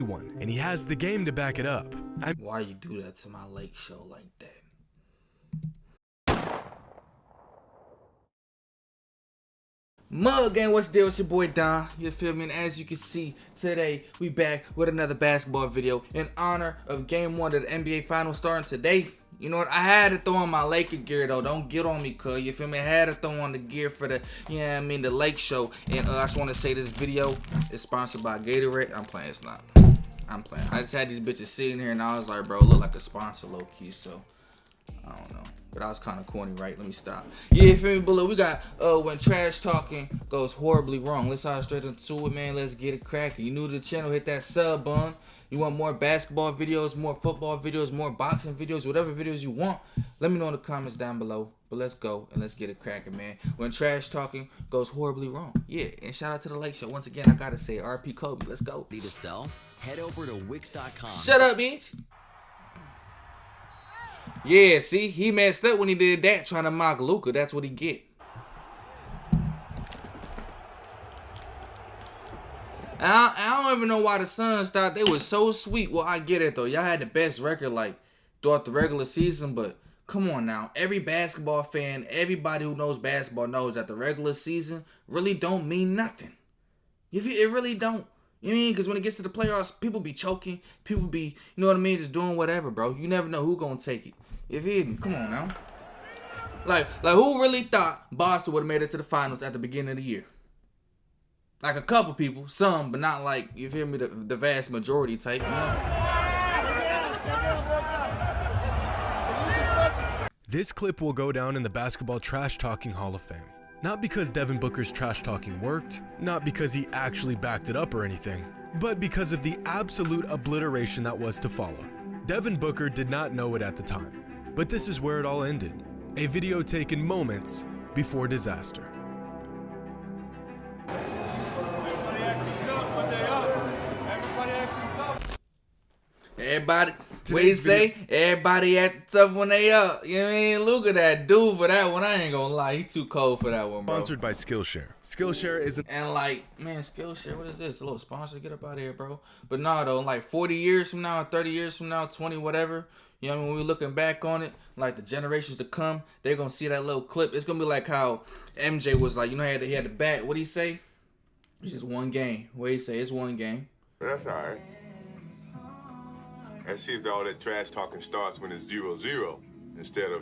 one, and he has the game to back it up. Why you do that to my lake show like that? Mug gang, what's the deal? It's your boy Donn. You feel me? And as you can see, today we back with another basketball video in honor of Game 1 of the NBA Finals starting today. You know what? I had to throw on my Laker gear though. Don't get on me, cuz. You feel me? I had to throw on the gear for the, you know what I mean, the lake show. And I just want to say this video is sponsored by Gatorade. I'm playing. It's not. I'm playing. I just had these bitches sitting here and I was like, bro, it look like a sponsor low key. So I don't know. But I was kind of corny, right? Let me stop. Yeah, you feel me? But look, we got when trash talking goes horribly wrong. Let's hop straight into it, man. Let's get it cracking. You new to the channel, hit that sub button. You want more basketball videos, more football videos, more boxing videos, whatever videos you want, let me know in the comments down below. But let's go and let's get it cracking, man. When trash talking goes horribly wrong. Yeah, and shout out to the Lake Show. Once again, I gotta say, RP Kobe. Let's go. Need to sell? Head over to Wix.com. Shut up, bitch. Yeah, see, he messed up when he did that, trying to mock Luka. That's what he get. I don't even know why the Suns thought they was so sweet. Well, I get it though. Y'all had the best record like throughout the regular season, but come on now. Every basketball fan, everybody who knows basketball knows that the regular season really don't mean nothing. It really don't. You know what I mean? Because when it gets to the playoffs, people be choking. People be, you know what I mean, just doing whatever, bro. You never know who gonna take it. You feel me? Come on now. Like who really thought Boston would have made it to the finals at the beginning of the year? Like a couple people, some, but not like, you feel me, the vast majority type, you know? This clip will go down in the Basketball Trash Talking Hall of Fame. Not because Devin Booker's trash talking worked, not because he actually backed it up or anything, but because of the absolute obliteration that was to follow. Devin Booker did not know it at the time, but this is where it all ended. A video taken moments before disaster. Everybody, what you say? Everybody acting tough when they up. You know what I mean? Look at that dude for that one. I ain't gonna lie, he too cold for that one, bro. Sponsored by Skillshare. Skillshare isn't. And like, man, Skillshare, what is this? A little sponsor? Get up out of here, bro. But nah, though, like 40 years from now, 30 years from now, 20, whatever. You know what I mean? When we're looking back on it, like the generations to come, they're gonna see that little clip. It's gonna be like how MJ was like, you know, he had the bat. What did he say? It's just one game. What did he say? It's one game. That's all right. And see if all that trash talking starts when it's 0-0 instead of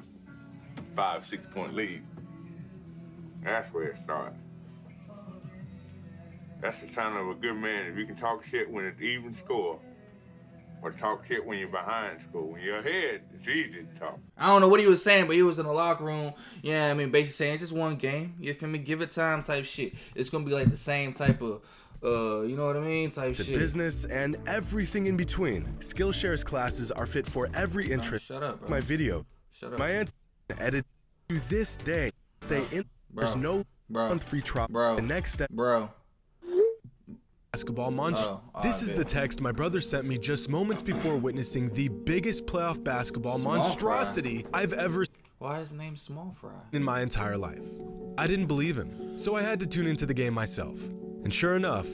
5-6 point lead. That's where it starts. That's the sign of a good man. If you can talk shit when it's even score, or talk shit when you're behind score. When you're ahead, it's easy to talk. I don't know what he was saying, but he was in the locker room. Yeah, I mean, basically saying it's just one game. You feel me? Give it time type shit. It's gonna be like the same type of you know what I mean? Type to shit. Business and everything in between. Skillshare's classes are fit for every interest. Shut up, bro. My video. Shut up. My answer edit to this day. Stay in. There's no free trial. Bro. The next step. Bro. Basketball monster. This is the text my brother sent me just moments before witnessing the biggest playoff basketball monstrosity I've ever seen. Why is his name Small Fry? In my entire life. I didn't believe him, so I had to tune into the game myself. And sure enough,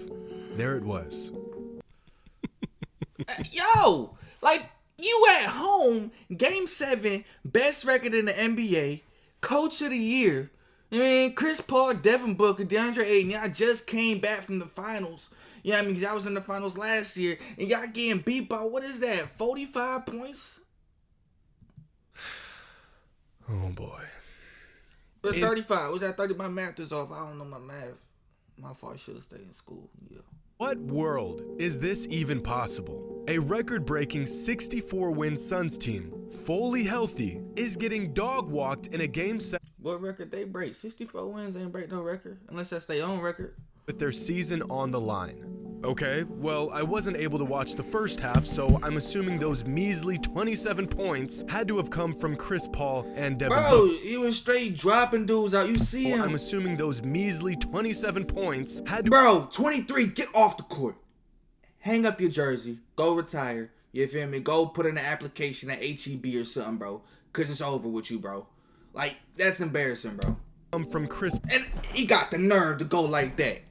there it was. Yo, like, you at home, Game 7, best record in the NBA, Coach of the Year. I mean, Chris Paul, Devin Booker, DeAndre Ayton, y'all just came back from the finals. You know what I mean? Y'all was in the finals last year, and y'all getting beat by, what is that, 45 points? Oh, boy. But 35. Was that 30? My math is off. I don't know my math. My fault. I should have stayed in school. Yeah. What world is this even possible? A record-breaking 64-win Suns team, fully healthy, is getting dog-walked in a game 7. What record they break? 64 wins ain't break no record. Unless that's their own record. With their season on the line. Okay, well, I wasn't able to watch the first half, so I'm assuming those measly 27 points had to have come from Chris Paul and Devin Booker. Bro, he was straight dropping dudes out. You see him. I'm assuming those measly 27 points had to... Bro, 23, get off the court. Hang up your jersey. Go retire. You feel me? Go put in an application at HEB or something, bro. Because it's over with you, bro. Like, that's embarrassing, bro. From Chris... And he got the nerve to go like that.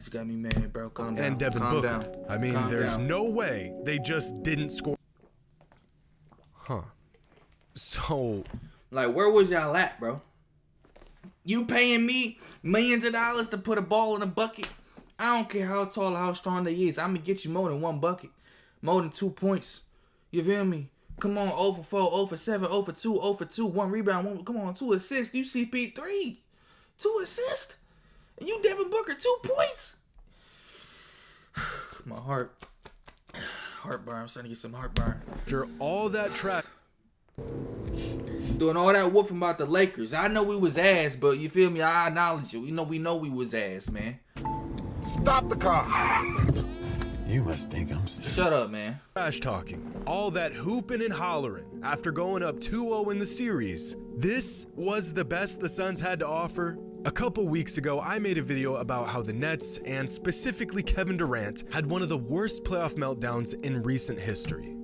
Nets got me mad, bro. Calm down. and Devin Calm Booker. down. I mean, Calm there's down. no way they just didn't score. Huh. So, Like, where was y'all at, bro? You paying me millions of dollars to put a ball in a bucket? I don't care how tall or how strong they is. I'm gonna get you more than one bucket, more than 2 points. You feel me? Come on, 0 for 4, 0 for 7, 0 for 2, 0 for 2, 1 rebound, 1. Come on, 2 assists. You CP3, 2 assists, and you Devin Booker 2 points. My heartburn. I'm starting to get some heartburn. after all that trash. Doing all that whooping about the Lakers. I know we was ass, but you feel me? I acknowledge you. We know we was ass, man. Stop the car. You must think I'm stupid. Shut up, man. Trash talking, all that hooping and hollering after going up 2-0 in the series. This was the best the Suns had to offer. A couple weeks ago, I made a video about how the Nets, and specifically Kevin Durant, had one of the worst playoff meltdowns in recent history.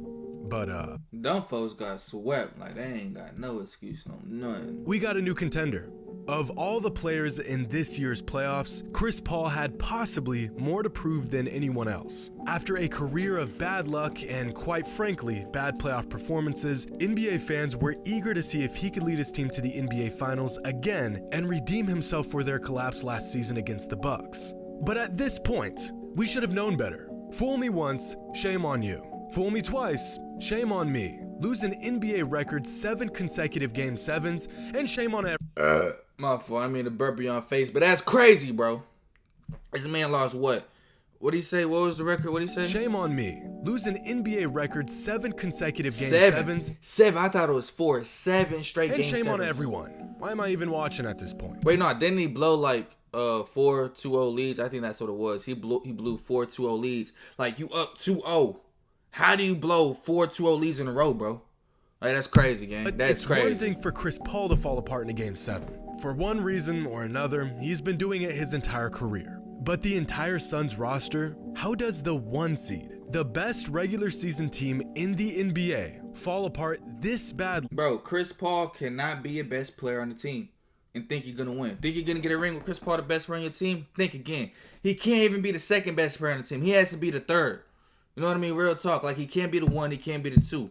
But Dumb folks got swept. Like, they ain't got no excuse, no nothing. we got a new contender. Of all the players in this year's playoffs, Chris Paul had possibly more to prove than anyone else. After a career of bad luck and, quite frankly, bad playoff performances, NBA fans were eager to see if he could lead his team to the NBA Finals again and redeem himself for their collapse last season against the Bucks. But at this point, we should have known better. Fool me once, shame on you. Fool me twice, shame on me. Lose an NBA record 7 consecutive Game 7s, and shame on My fault. I mean to burp you on face, but that's crazy, bro. This man lost what? What'd he say? What was the record? What'd he say? Shame on me. Lose an NBA record 7 consecutive Game 7s, Seven. I thought it was 4. 7 straight and Game shame on 7s. everyone. Why am I even watching at this point? Wait, no, didn't he blow like 4-2-0 leads? I think that's what it was. He blew 4-2-0 leads. Like, you up 2-0. How do you blow 4-2-0 leads in a row, bro? Like, that's crazy, gang. But That's it's crazy. one thing for Chris Paul to fall apart in a Game 7. For one reason or another, he's been doing it his entire career. But the entire Suns roster, how does the 1 seed, the best regular season team in the NBA, fall apart this badly? Bro, Chris Paul cannot be a best player on the team and think you're going to win. Think you're going to get a ring with Chris Paul, the best player on your team? Think again. He can't even be the second best player on the team. He has to be the third. You know what I mean? Real talk. Like, he can't be the 1, he can't be the 2.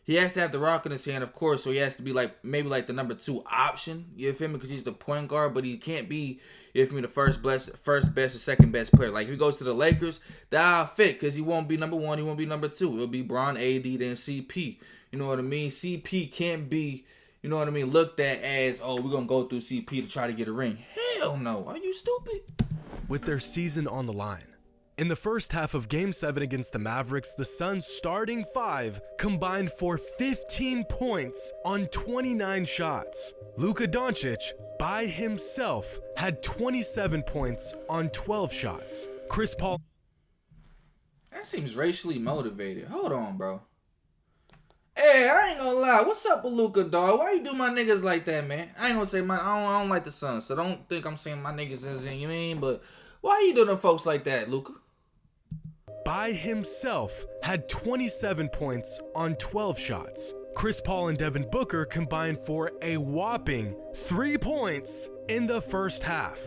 He has to have the rock in his hand, of course, so he has to be like maybe like the number 2 option. You feel me? Because he's the point guard, but he can't be, you feel me, the first best or second best player. Like, if he goes to the Lakers, that'll fit because he won't be number 1, he won't be number 2. It'll be Bron, AD, then CP. You know what I mean? CP can't be, you know what I mean, looked at as, oh, we're going to go through CP to try to get a ring. Hell no. Are you stupid? With their season on the line. In the first half of Game 7 against the Mavericks, the Suns' starting 5 combined for 15 points on 29 shots. Luka Doncic, by himself, had 27 points on 12 shots. Chris Paul... That seems racially motivated. Hold on, bro. Hey, I ain't gonna lie. What's up with Luka, dog? Why you do my niggas like that, man? I ain't gonna say I don't like the Suns, so don't think I'm saying my niggas is in, you mean? But why you doing them folks like that, Luka? by himself had 27 points on 12 shots. Chris Paul and Devin Booker combined for a whopping 3 points in the first half.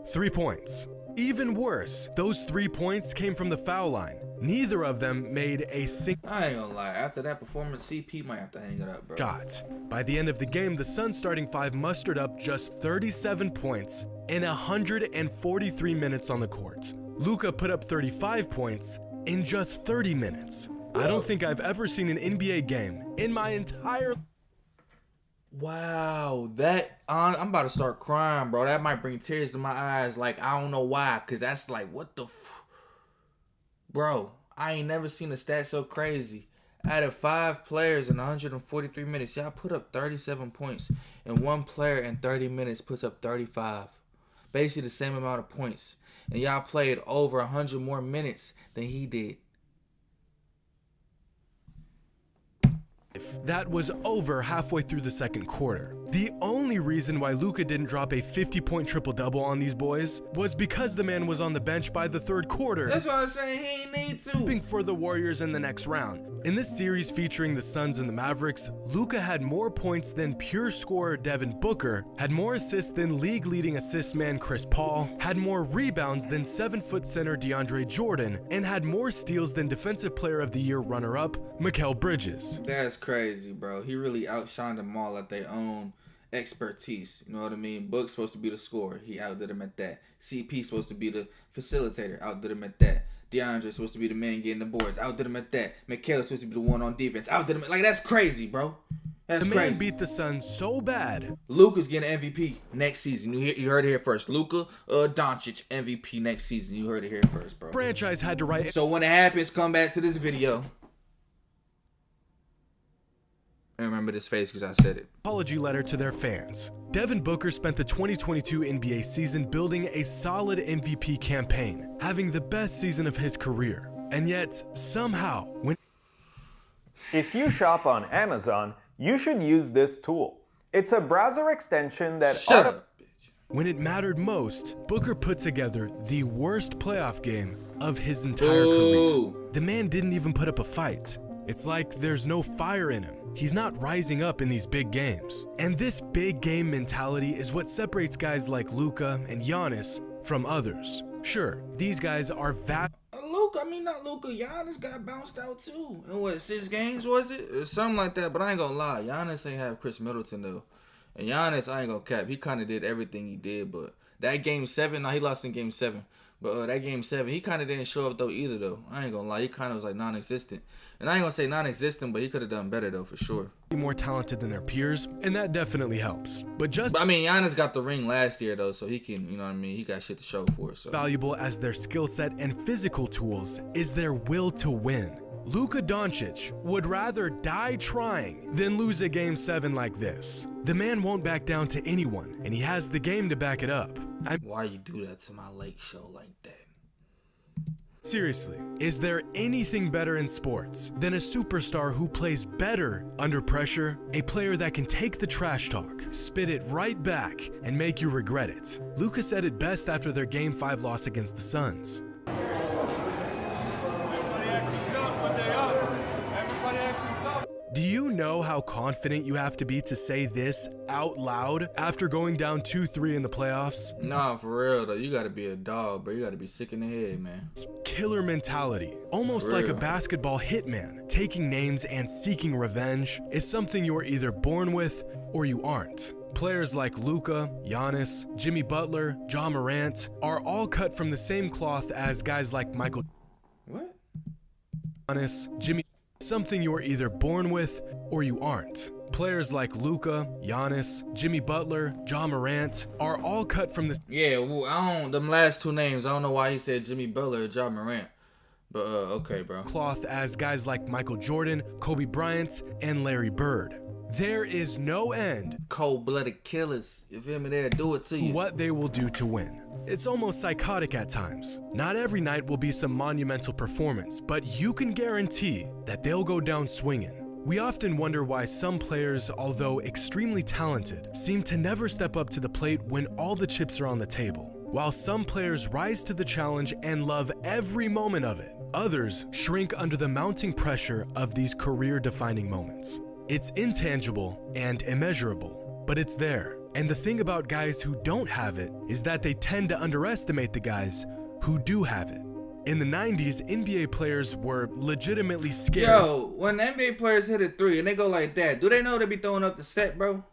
3 points. Even worse, those 3 points came from the foul line. Neither of them made a single I ain't gonna lie. After that performance, CP might have to hang it up, bro. shot. By the end of the game, the Suns starting 5 mustered up just 37 points in 143 minutes on the court. Luka put up 35 points in just 30 minutes. I don't think I've ever seen an NBA game in my entire... Wow, I'm about to start crying, bro. That might bring tears to my eyes. Like, I don't know why, because that's like, what the Bro, I ain't never seen a stat so crazy. Out of 5 players in 143 minutes, y'all put up 37 points. And 1 player in 30 minutes puts up 35. Basically the same amount of points. And y'all played over 100 more minutes than he did. That was over halfway through the second quarter. The only reason why Luka didn't drop a 50-point triple-double on these boys was because the man was on the bench by the third quarter. That's why I'm saying he ain't need to. For the Warriors in the next round. In this series featuring the Suns and the Mavericks, Luka had more points than pure scorer Devin Booker, had more assists than league-leading assist man Chris Paul, had more rebounds than 7-foot center DeAndre Jordan, and had more steals than Defensive Player of the Year runner-up Mikal Bridges. That's crazy, bro. He really outshined them all at their own expertise. You know what I mean? Book's supposed to be the scorer. He outdid him at that. CP's supposed to be the facilitator. Outdid him at that. DeAndre's supposed to be the man getting the boards. Outdid him at that. Mikhail's supposed to be the one on defense. Outdid him. Like, that's crazy, bro. That's the crazy. man beat the Suns so bad. Luka's getting MVP next season. You heard it here first. Luka Doncic MVP next season. You heard it here first, bro. Franchise had to write. So when it happens, come back to this video. And remember this face because I said it. Apology letter to their fans. Devin Booker spent the 2022 NBA season building a solid MVP campaign, having the best season of his career. And yet, somehow, when If you shop on Amazon, you should use this tool. It's a browser extension that Shut up, bitch. when it mattered most, Booker put together the worst playoff game of his entire Ooh. career. The man didn't even put up a fight. It's like there's no fire in him. He's not rising up in these big games. And this big game mentality is what separates guys like Luka and Giannis from others. Sure, these guys are Not Luka. Giannis got bounced out too. In what, 6 games was it? Or something like that. But I ain't gonna lie. Giannis ain't have Chris Middleton though. And Giannis, I ain't gonna cap. He kind of did everything he did. But that game 7, he lost in game 7. But that game 7, he kind of didn't show up though either though. I ain't gonna lie. He kind of was like non-existent. And I ain't gonna say non-existent, but he could have done better though for sure. more talented than their peers, and that definitely helps. But I mean, Giannis got the ring last year though, so he can, you know what I mean? He got shit to show for it. So valuable as their skill set and physical tools is their will to win. Luka Doncic would rather die trying than lose a game 7 like this. The man won't back down to anyone, and he has the game to back it up. why you do that to my late show like that? Seriously, is there anything better in sports than a superstar who plays better under pressure? A player that can take the trash talk, spit it right back, and make you regret it. Luka said it best after their Game 5 loss against the Suns. Do you know how confident you have to be to say this out loud after going down 2-3 in the playoffs? Nah, for real though, you gotta be a dog, bro. You gotta be sick in the head, man. It's killer mentality, almost For like a real. basketball hitman. Taking names and seeking revenge is something you're either born with or you aren't. Players like Luka, Giannis, Jimmy Butler, Ja Morant are all cut from the same cloth as guys like Michael What? Giannis, Jimmy. Something you're either born with or you aren't. Players like Luka, Giannis, Jimmy Butler, Ja Morant are all cut from the Yeah, well, them last 2 names, I don't know why he said Jimmy Butler or Ja Morant. But okay, bro. cloth as guys like Michael Jordan, Kobe Bryant, and Larry Bird. There is no end Cold-blooded killers. You feel me? They'll do it to to you. what they will do to win. It's almost psychotic at times. Not every night will be some monumental performance, but you can guarantee that they'll go down swinging. We often wonder why some players, although extremely talented, seem to never step up to the plate when all the chips are on the table. While some players rise to the challenge and love every moment of it, others shrink under the mounting pressure of these career-defining moments. It's intangible and immeasurable, but it's there. And the thing about guys who don't have it is that they tend to underestimate the guys who do have it. In the 90s, NBA players were legitimately scared. Yo, when the NBA players hit a 3 and they go like that, do they know they be throwing up the set, bro?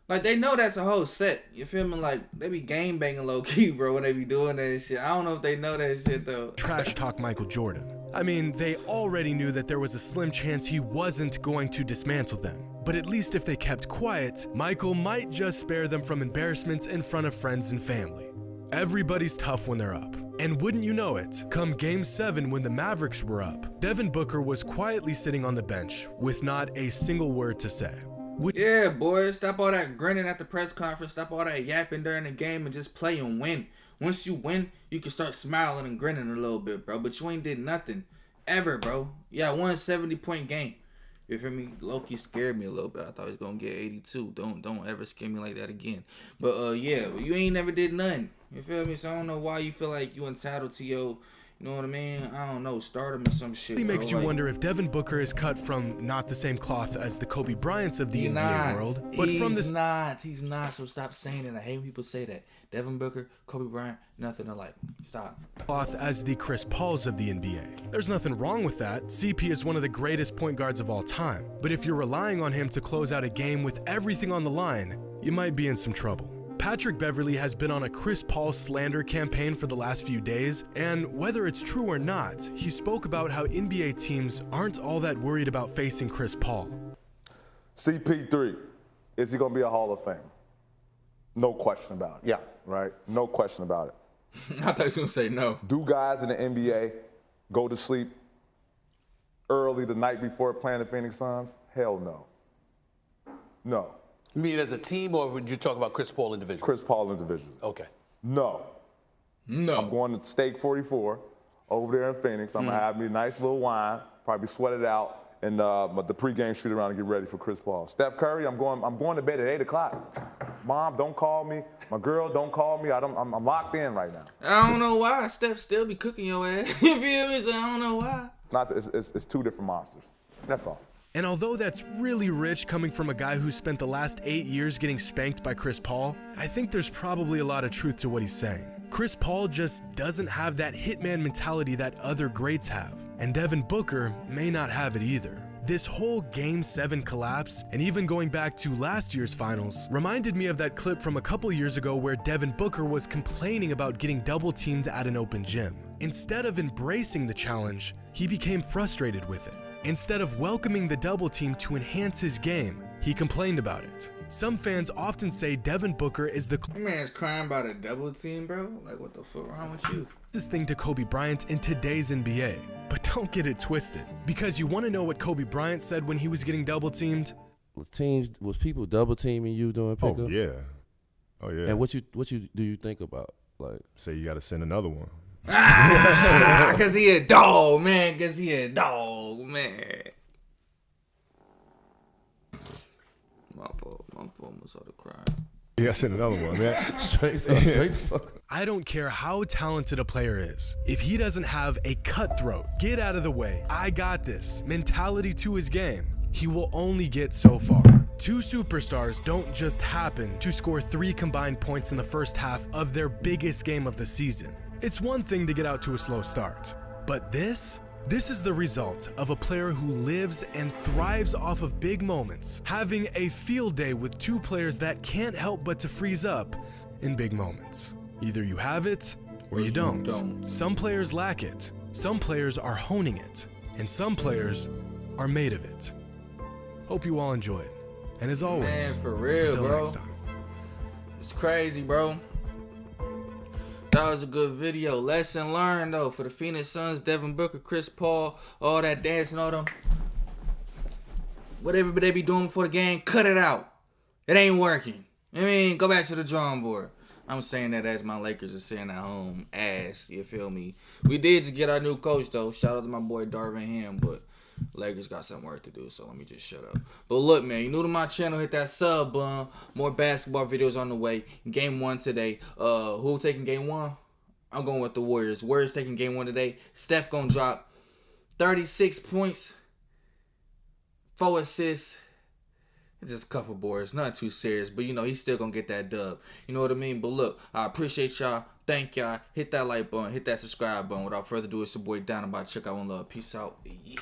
Like, they know that's a whole set. You feel me? Like, they be game banging low key, bro, when they be doing that shit. I don't know if they know that shit, though. Trash talk Michael Jordan. I mean, they already knew that there was a slim chance he wasn't going to dismantle them. But at least if they kept quiet, Michael might just spare them from embarrassments in front of friends and family. Everybody's tough when they're up. And wouldn't you know it, come Game 7 when the Mavericks were up, Devin Booker was quietly sitting on the bench with not a single word to say. Yeah, boys, stop all that grinning at the press conference. Stop all that yapping during the game and just play and win. Once you win, you can start smiling and grinning a little bit, bro. But you ain't did nothing ever, bro. Yeah, 170-point game. You feel me? Loki scared me a little bit. I thought he was gonna get 82. Don't ever scare me like that again. But yeah, you ain't never did nothing. You feel me? So I don't know why you feel like you entitled to your, you know what I mean? I don't know, stardom or some shit. It bro. makes you wonder if Devin Booker is cut from not the same cloth as the Kobe Bryants of the NBA world, but from this. He's not. So stop saying it. I hate when people say that. Devin Booker, Kobe Bryant, nothing alike. Stop. Cloth as the Chris Pauls of the NBA. There's nothing wrong with that. CP is one of the greatest point guards of all time. But if you're relying on him to close out a game with everything on the line, you might be in some trouble. Patrick Beverley has been on a Chris Paul slander campaign for the last few days, and whether it's true or not, he spoke about how NBA teams aren't all that worried about facing Chris Paul. CP3, is he going to be a Hall of Famer? No question about it. Yeah. Right? No question about it. I thought he was going to say no. Do guys in the NBA go to sleep early the night before playing the Phoenix Suns? Hell no. No. You mean as a team, or would you talk about Chris Paul individually? Chris Paul individually. Okay. No. I'm going to Steak 44 over there in Phoenix. I'm going to have me a nice little wine, probably sweat it out, and the pregame shoot around and get ready for Chris Paul. Steph Curry, I'm going to bed at 8 o'clock. Mom, don't call me. My girl, don't call me. I'm locked in right now. I don't know why Steph still be cooking your ass. You feel me? So I don't know why. It's two different monsters. That's all. And although that's really rich coming from a guy who spent the last 8 years getting spanked by Chris Paul, I think there's probably a lot of truth to what he's saying. Chris Paul just doesn't have that hitman mentality that other greats have, and Devin Booker may not have it either. This whole Game 7 collapse, and even going back to last year's finals, reminded me of that clip from a couple years ago where Devin Booker was complaining about getting double teamed at an open gym. Instead of embracing the challenge, he became frustrated with it. Instead of welcoming the double team to enhance his game, he complained about it. Some fans often say Devin Booker is the man's crying about a double team, bro. Like, what the fuck wrong with you? closest thing to Kobe Bryant in today's NBA. But don't get it twisted, because you want to know what Kobe Bryant said when he was getting double teamed? Was people double teaming you during pickup? Oh yeah. Oh yeah. And what do you think about? Like, say you got to send another one. Cause he a dog, man. Cause he a dog, man. My fault. I started crying. Yeah, send another one, man. straight the fuck. I don't care how talented a player is. If he doesn't have a cutthroat, get out of the way, I got this mentality to his game, he will only get so far. Two superstars don't just happen to score 3 combined points in the first half of their biggest game of the season. It's one thing to get out to a slow start, but this is the result of a player who lives and thrives off of big moments, having a field day with 2 players that can't help but to freeze up in big moments. Either you have it or you don't. Some players lack it, some players are honing it, and some players are made of it. Hope you all enjoyed. And as always, man, for real, until bro. next time. It's crazy, bro. That was a good video. Lesson learned, though, for the Phoenix Suns, Devin Booker, Chris Paul, all that dancing, all them. Whatever they be doing before the game, cut it out. It ain't working. I mean, go back to the drawing board. I'm saying that as my Lakers are saying at home, ass, you feel me? We did just get our new coach, though. Shout out to my boy Darvin Ham, but Lakers got some work to do, so let me just shut up. But look, man, you new to my channel, hit that sub button. More basketball videos on the way. Game 1 today. Who taking game 1? I'm going with the Warriors. Warriors taking game 1 today. Steph gonna drop 36 points, 4 assists. Just a couple boards, not too serious, but you know, he's still gonna get that dub. You know what I mean? But look, I appreciate y'all. Thank y'all. Hit that like button, hit that subscribe button. Without further ado, it's your boy Donn. I'm about to check out One Love. Peace out. Yeah.